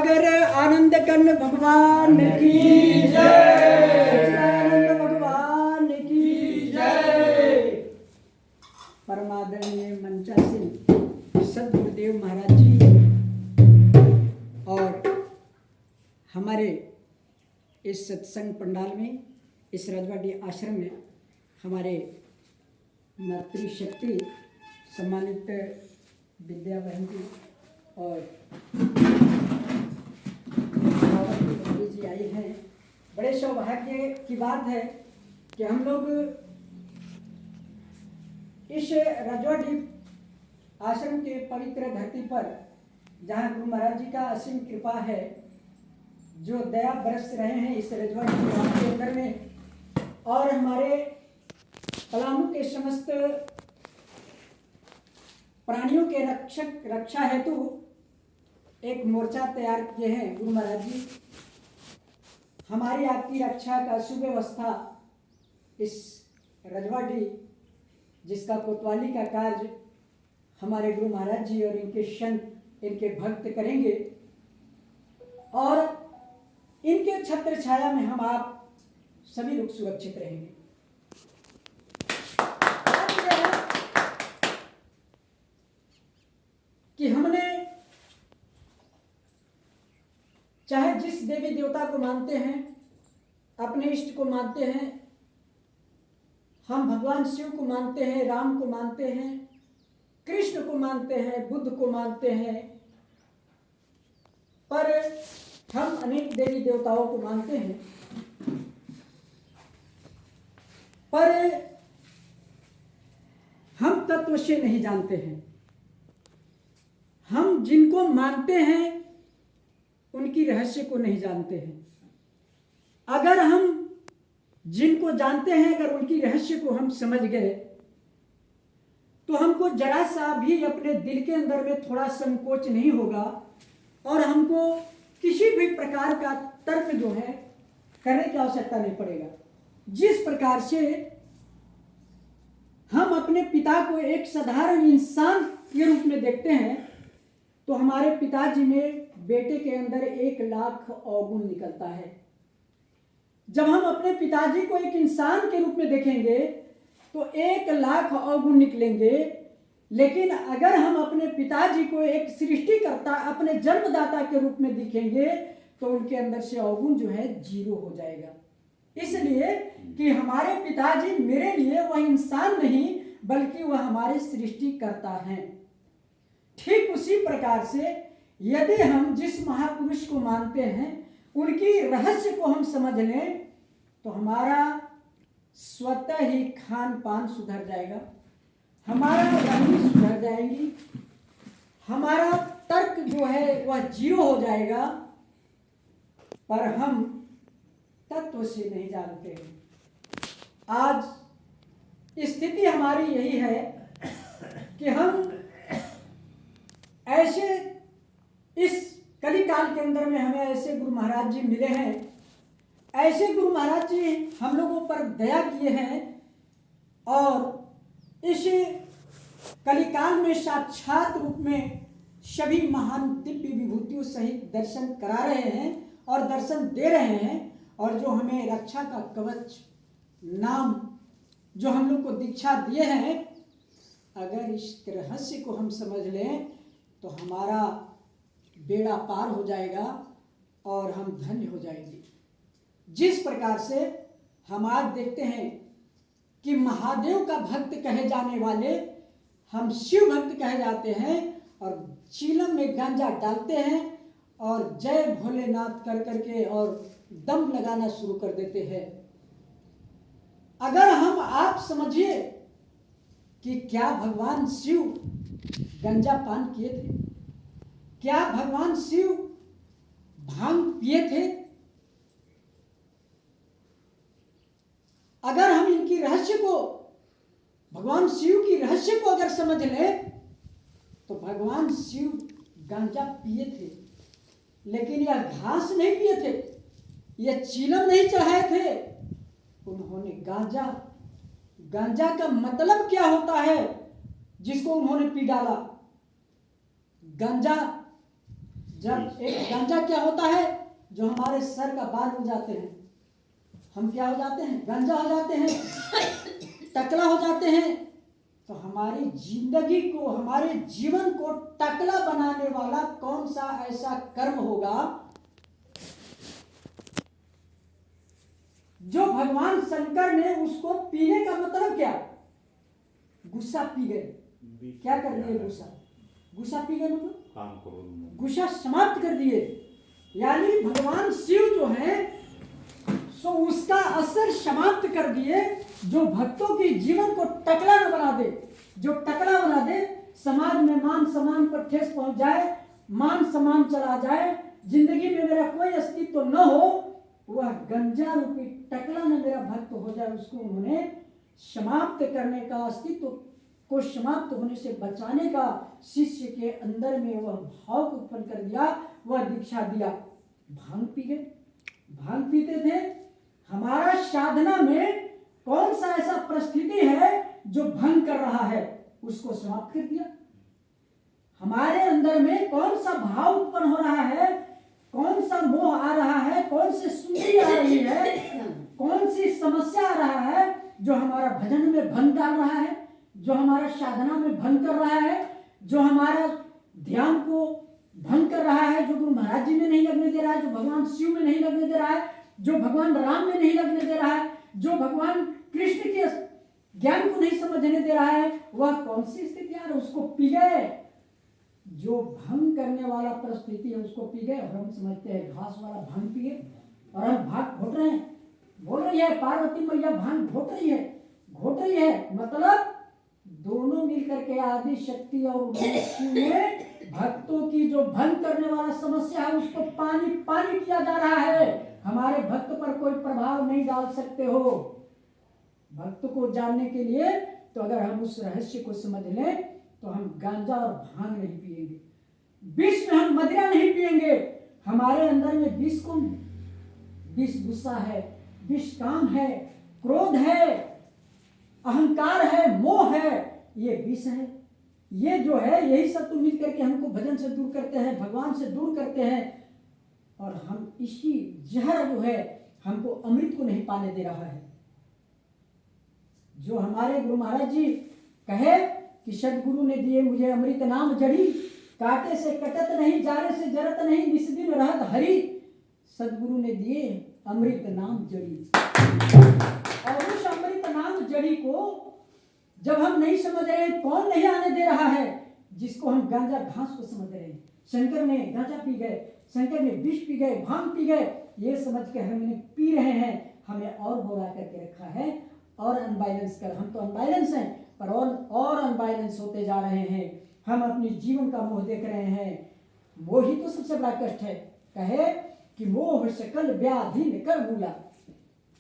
सागर आनंद कंद भगवान की जय, आनंद भगवान की जय। परमादरणीय मंचासीन सदगुरुदेव महाराज जी और हमारे इस सत्संग पंडाल में, इस रजवाड़ी आश्रम में हमारे मातृशक्ति सम्मानित विद्या बहन जी और जी आई हैं। बड़े सौभाग्य की बात है कि हम लोग इस रजवाड़ी आश्रम के पवित्र धरती पर, जहाँ गुरु महाराज जी का असीम कृपा है, जो दया बरस रहे हैं इस रजवाड़ी के अंदर में, और हमारे पलामू के समस्त प्राणियों के रक्षा हेतु एक मोर्चा तैयार किए हैं गुरु महाराज जी। हमारी आपकी रक्षा का सुव्यवस्था इस रजवाड़ी, जिसका कोतवाली का कार्य हमारे गुरु महाराज जी और इनके संत, इनके भक्त करेंगे, और इनके छत्र छाया में हम आप सभी लोग सुरक्षित रहेंगे। कि हमने चाहे जिस देवी देवता को मानते हैं, अपने इष्ट को मानते हैं, हम भगवान शिव को मानते हैं, राम को मानते हैं, कृष्ण को मानते हैं, बुद्ध को मानते हैं, पर हम अनेक देवी देवताओं को मानते हैं, पर हम तत्व से नहीं जानते हैं। हम जिनको मानते हैं उनकी रहस्य को नहीं जानते हैं। अगर हम जिनको जानते हैं, अगर उनकी रहस्य को हम समझ गए, तो हमको जरा सा भी अपने दिल के अंदर में थोड़ा संकोच नहीं होगा, और हमको किसी भी प्रकार का तर्क जो है करने की आवश्यकता नहीं पड़ेगा। जिस प्रकार से हम अपने पिता को एक साधारण इंसान के रूप में देखते हैं, तो हमारे पिताजी में बेटे के अंदर 1,00,000 अवगुण निकलता है। जब हम अपने पिताजी को एक इंसान के रूप में देखेंगे तो 1,00,000 अवगुण निकलेंगे, लेकिन अगर हम अपने पिताजी को एक सृष्टिकर्ता, अपने जन्मदाता के रूप में दिखेंगे, तो उनके अंदर से अवगुण जो है 0 हो जाएगा। इसलिए कि हमारे पिताजी मेरे लिए वह इंसान नहीं, बल्कि वह हमारे सृष्टिकर्ता हैं। ठीक उसी प्रकार से यदि हम जिस महापुरुष को मानते हैं, उनकी रहस्य को हम समझ लें, तो हमारा स्वतः ही खान पान सुधर जाएगा, हमारा वाणी सुधर जाएगी, हमारा तर्क जो है वह 0 हो जाएगा। पर हम तत्व से नहीं जानते हैं। आज स्थिति हमारी यही है कि हम ऐसे इस कलिकाल के अंदर में हमें ऐसे गुरु महाराज जी मिले हैं, ऐसे गुरु महाराज जी हम लोगों पर दया किए हैं, और इस कलिकाल में साक्षात रूप में सभी महान दिव्य विभूतियों सहित दर्शन करा रहे हैं और दर्शन दे रहे हैं, और जो हमें रक्षा का कवच नाम जो हम लोग को दीक्षा दिए हैं, अगर इस रहस्य को हम समझ लें तो हमारा बेड़ा पार हो जाएगा और हम धन्य हो जाएंगे। जिस प्रकार से हम आज देखते हैं कि महादेव का भक्त कहे जाने वाले हम शिव भक्त कहे जाते हैं, और चीलम में गांजा डालते हैं और जय भोलेनाथ कर करके और दम लगाना शुरू कर देते हैं। अगर हम आप समझिए कि क्या भगवान शिव गांजा पान किए थे? क्या भगवान शिव भांग पिए थे? अगर हम इनकी रहस्य को, भगवान शिव की रहस्य को अगर समझ लें, तो भगवान शिव गांजा पिए थे, लेकिन यह घास नहीं पिए थे, यह चीलम नहीं चढ़ाए थे, उन्होंने गांजा, गांजा का मतलब क्या होता है जिसको उन्होंने पी डाला? गांजा जब एक गांजा क्या होता है, जो हमारे सर का बाल हो जाते हैं, हम क्या हो जाते हैं, गांजा हो जाते हैं, टकला हो जाते हैं। तो हमारी जिंदगी को, हमारे जीवन को टकला बनाने वाला कौन सा ऐसा कर्म होगा जो भगवान शंकर ने उसको पीने का मतलब क्या, गुस्सा पी गए, क्या कर दिए, गुस्सा पी गए, मतलब गुस्सा समाप्त कर दिए। यानी भगवान शिव जो है सो उसका असर समाप्त कर दिए, जो भक्तों के जीवन को टकला न बना दे, जो टकला बना दे, समाज में मान सम्मान पर ठेस पहुंच जाए, मान सम्मान चला जाए, जिंदगी में मेरा कोई अस्तित्व न हो, वह गंजा रूपी टकला न मेरा भक्त हो जाए, उसको उन्होंने समाप्त करने का, अस्तित्व को समाप्त होने से बचाने का शिष्य के अंदर में वह भाव को उत्पन्न कर दिया, वह दीक्षा दिया। भांग पी गए, भांग पीते थे। हमारा साधना में कौन सा ऐसा परिस्थिति है जो भंग कर रहा है, उसको समाप्त कर दिया। हमारे अंदर में कौन सा भाव उत्पन्न हो रहा है, कौन सा मोह आ रहा है, कौन सी सुंदरी आ रही है, कौन सी समस्या आ रहा है जो हमारा भजन में भंग डाल रहा है, जो हमारा साधना में भंग कर रहा है, जो हमारा ध्यान को भंग कर रहा है, जो गुरु महाराज जी में नहीं लगने दे रहा है, जो भगवान शिव में नहीं लगने दे रहा है, जो भगवान राम में नहीं लगने दे रहा है, जो भगवान कृष्ण के ज्ञान को नहीं समझने दे रहा है, वह कौन सी स्थिति है, उसको पी गए। जो भंग करने वाला परिस्थिति है उसको पी गए, और हम समझते हैं घास वाला भांग पिए और हम भाग घोट रहे हैं। बोल रही है पार्वती मैया भांग घोट रही है, मतलब दोनों मिलकर के आदि शक्ति और शिव में भक्तों की जो भंग करने वाला समस्या है उसको पानी पानी किया जा रहा है। हमारे भक्त पर कोई प्रभाव नहीं डाल सकते हो। भक्त को जानने के लिए तो अगर हम उस रहस्य को समझ लें तो हम गांजा और भांग नहीं पिएंगे, विष में हम मदिरा नहीं पिएंगे। हमारे अंदर में विष को, विष गुस्सा है, विष काम है, क्रोध है, अहंकार है, मोह है, ये विष है। ये जो है यही सब तो मिल करके हमको भजन से दूर करते हैं, भगवान से दूर करते हैं, और हम इसी जहर जो है हमको अमृत को नहीं पाने दे रहा है। जो हमारे गुरु महाराज जी कहे कि सदगुरु ने दिए मुझे अमृत नाम जड़ी, काटे से कटत नहीं, जारे से जरत नहीं, निस दिन रहत हरि। सदगुरु ने दिए अमृत नाम जड़ी, और उस अमृत नाम जड़ी को जब हम नहीं समझ रहे, कौन नहीं आने दे रहा है, जिसको हम गांजा घास को समझ रहे हैं। शंकर ने गांजा पी गए, शंकर ने विष पी गए, भांग पी गए, ये समझ के हम इन्हें पी रहे हैं, हमें और बोला करके रखा है और अनबैलेंस कर। हम तो अनबैलेंस हैं पर और अनबैलेंस होते जा रहे हैं। हम अपनी जीवन का मोह देख रहे हैं। मोह ही तो सबसे बड़ा कष्ट है। कहे कि मोह सकल व्याधि कर मूला,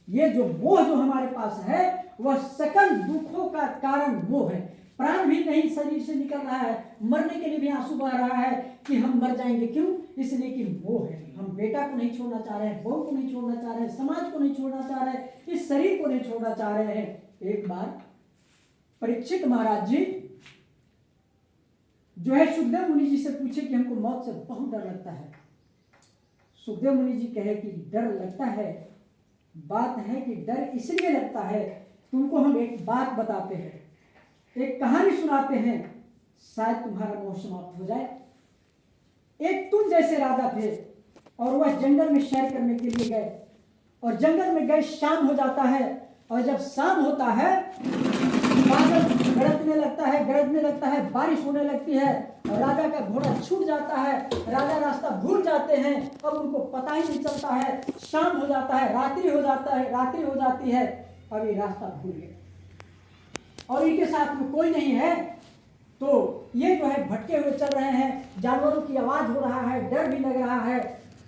ये जो मोह जो हमारे पास है वह सकल दुखों का कारण मोह है। प्राण भी नहीं शरीर से निकल रहा है, मरने के लिए भी आंसू बह रहा है कि हम मर जाएंगे। क्यों? इसलिए कि मोह है। हम बेटा को नहीं छोड़ना चाह रहे हैं, बहू को नहीं छोड़ना चाह रहे हैं, समाज को नहीं छोड़ना चाह रहे हैं, इस शरीर को नहीं छोड़ना चाह रहे हैं। एक बार परीक्षित महाराज जी जो है सुखदेव मुनि जी से पूछे कि हमको मौत से बहुत डर लगता है। सुखदेव मुनि जी कहे कि डर लगता है, बात है कि डर इसलिए लगता है, तुमको हम एक बात बताते हैं, एक कहानी सुनाते हैं, शायद तुम्हारा मोह समाप्त हो जाए। एक तुम जैसे राजा थे और वह जंगल में सैर करने के लिए गए, और जंगल में गए, शाम हो जाता है, और जब शाम होता है बादल गरजने लगता है, बारिश होने लगती है, और राजा का घोड़ा छूट जाता है। राजा रास्ता भूल जाते हैं, अब उनको पता ही नहीं चलता है। शाम हो जाता है, रात्रि हो जाती है, अब ये रास्ता भूल गए और इनके साथ में कोई नहीं है। तो ये जो है भटके हुए चल रहे हैं, जानवरों की आवाज हो रहा है, डर भी लग रहा है।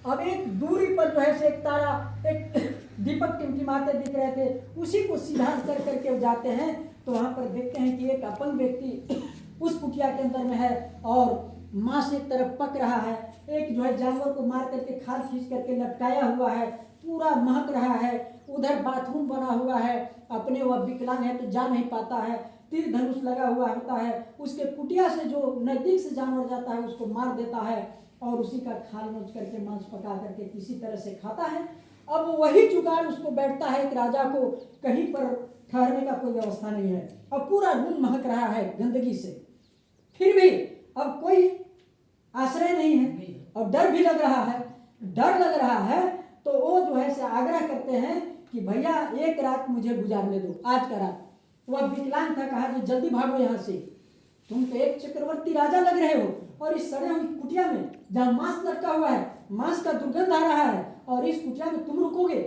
अब एक दूरी पर जो है से एक तारा, एक दीपक टिमटिमाते दिख रहे थे, उसी को सीधा कर करके जाते हैं तो वहां पर देखते हैं कि एक अपंग व्यक्ति उस कुटिया के अंदर में है और मांस एक तरफ पक रहा है, एक जो है जानवर को मार करके खाल खींच करके लटकाया हुआ है, पूरा महक रहा है। उधर बाथरूम बना हुआ है, अपने वह विकलांग है तो जा नहीं पाता है, तीर धनुष लगा हुआ होता है, उसके कुटिया से जो नजदीक से जानवर जाता है उसको मार देता है। और उसी का खाल नोच करके मांस पका करके किसी तरह से खाता है। अब वही जुगाड़ उसको बैठता है कि राजा को कहीं पर ठहरने का कोई व्यवस्था नहीं है, अब पूरा रूम महक रहा है गंदगी से, फिर भी अब कोई आश्रय नहीं है और डर भी लग रहा है। डर लग रहा है तो वो जो है से आग्रह करते हैं कि भैया एक रात मुझे गुजारने दो, आज का रात। वह विकलांग था, कहा कि जल्दी भागो यहाँ से, तुम तो एक चक्रवर्ती राजा लग रहे हो और इस सड़े हुई कुटिया में जहाँ मांस लटका हुआ है, मांस का दुर्गंध आ रहा है और इस कुटिया में तुम रुकोगे।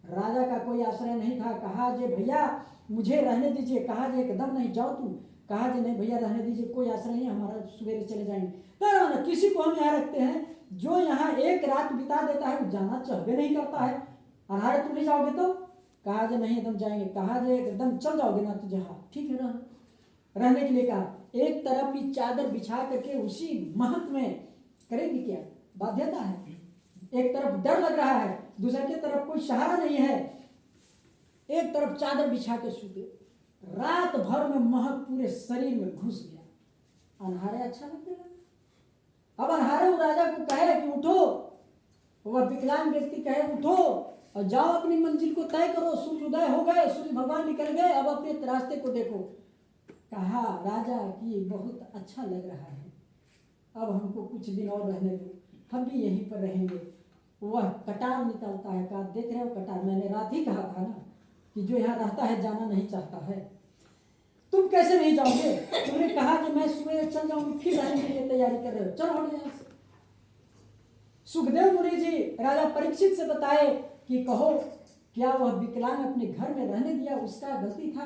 राजा का कोई आश्रय नहीं था। कहा जे भैया मुझे रहने दीजिए। कहा जे एकदम नहीं, जाओ तुम। कहा जे नहीं भैया रहने दीजिए, कोई आश्रय नहीं, हमारा सवेरे चले जाएंगे। ना किसी को हम यहाँ रखते हैं, जो यहाँ एक रात बिता देता है वो जाना चाहबे नहीं करता है। अनारे तुम नहीं जाओगे तो? कहा जे नहीं एकदम जाएंगे। कहा जे एकदम चल जाओगे ना तो जहाँ ठीक है रहने के लिए कहा। एक तरफ ही चादर बिछा करके उसी महक में करेंगे क्या, बाध्यता है। एक तरफ डर लग रहा है, दूसरे की तरफ कोई सहारा नहीं है, एक तरफ चादर बिछा के सूते। रात भर में महक पूरे शरीर में घुस गया। अनहारे अच्छा लगने लगा। अब अनहारे राजा को कहे कि उठो, वह विकलांग व्यक्ति कहे उठो और जाओ अपनी मंजिल को तय करो। सूर्य उदय हो गए, सूर्य भगवान निकल गए, अब अपने रास्ते को देखो। कहा राजा कि बहुत अच्छा लग रहा है, अब हमको कुछ दिन और रहने दो, हम भी यहीं पर रहेंगे। वह कटार निकालता है। कहा देख रहे हो कटार, मैंने रात ही कहा था ना कि जो यहाँ रहता है जाना नहीं चाहता है। तुम कैसे नहीं जाओगे? तुमने कहा कि मैं सुबह चल जाऊंगी, फिर रहने के लिए तैयारी कर रहे हो, चलो हटो यहाँ से। सुखदेव मुनि जी राजा परीक्षित से बताए कि कहो क्या वह विकलांग अपने घर में रहने दिया उसका गलती था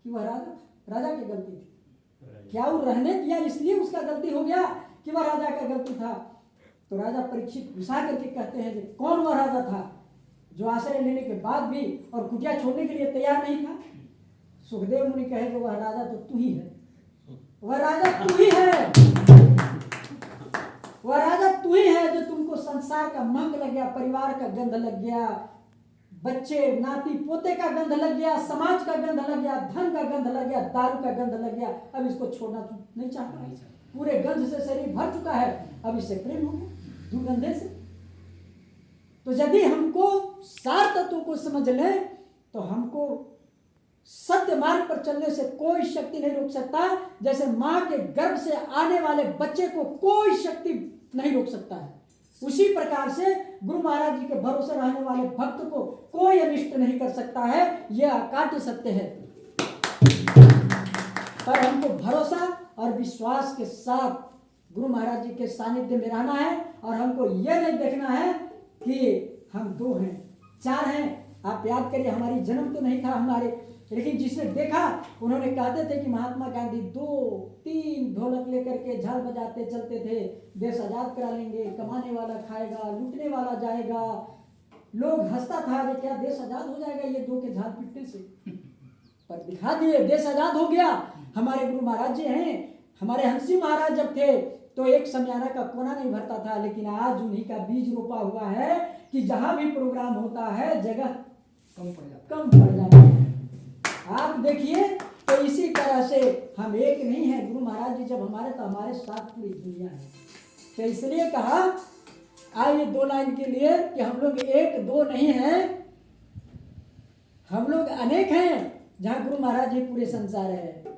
कि वह राजा की गलती थी? क्या वो रहने दिया इसलिए उसका गलती हो गया कि वह राजा का गलती था? तो राजा परीक्षित गुस्सा करके कहते हैं कि कौन वह राजा था जो आश्रय लेने के बाद भी और कुटिया छोड़ने के लिए तैयार नहीं था? सुखदेव मुनि कहे कि वह राजा तो तू ही है, वह राजा तू ही है, वह राजा तू ही है जो तुमको संसार का महक लग गया, परिवार का गंध लग गया, बच्चे नाती पोते का गंध लग गया, समाज का गंध लग गया, धन का गंध लग गया, दारू का गंध लग गया। अब इसको छोड़ना नहीं चाहता, पूरे गंध से शरीर भर चुका है, अब इससे प्रेम हो गया दुर्गंधे से। तो यदि हमको सार तत्वों को समझ लें तो हमको सत्य मार्ग पर चलने से कोई शक्ति नहीं रोक सकता। जैसे मां के गर्भ से आने वाले बच्चे को कोई शक्ति नहीं रोक सकता है, उसी प्रकार से गुरु महाराज जी के भरोसे रहने वाले भक्त को कोई अनिष्ट नहीं कर सकता है। यह अकाट्य सत्य है। पर हमको भरोसा और विश्वास के साथ गुरु महाराज जी के सानिध्य में रहना है और हमको यह नहीं देखना है कि हम 2 हैं 4 हैं। आप याद करिए, हमारी जन्म तो नहीं था हमारे, लेकिन जिसने देखा उन्होंने कहते थे कि महात्मा गांधी 2-3 ढोलक लेकर के झाल बजाते चलते थे, देश आजाद करा लेंगे, कमाने वाला खाएगा, लूटने वाला जाएगा। लोग हंसता था कि क्या देश आजाद हो जाएगा ये 2 के झाल पीटने से? पर दिखा दिए, देश आजाद हो गया। हमारे गुरु महाराज जी हैं, हमारे हंसी महाराज जब थे तो एक समयाना का कोना नहीं भरता था, लेकिन आज उन्हीं का बीज रोपा हुआ है कि जहां भी प्रोग्राम होता है जगह कम पड़ जाता है। आप देखिए, तो इसी तरह से हम एक नहीं है। गुरु महाराज जी जब हमारे तो हमारे साथ पूरी दुनिया है। तो इसलिए कहा आइए 2 लाइन के लिए कि हम लोग 1-2 नहीं हैं, हम लोग अनेक हैं। जहां गुरु महाराज जी पूरे संसार है।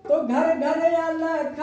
तो घर घर अल्लाह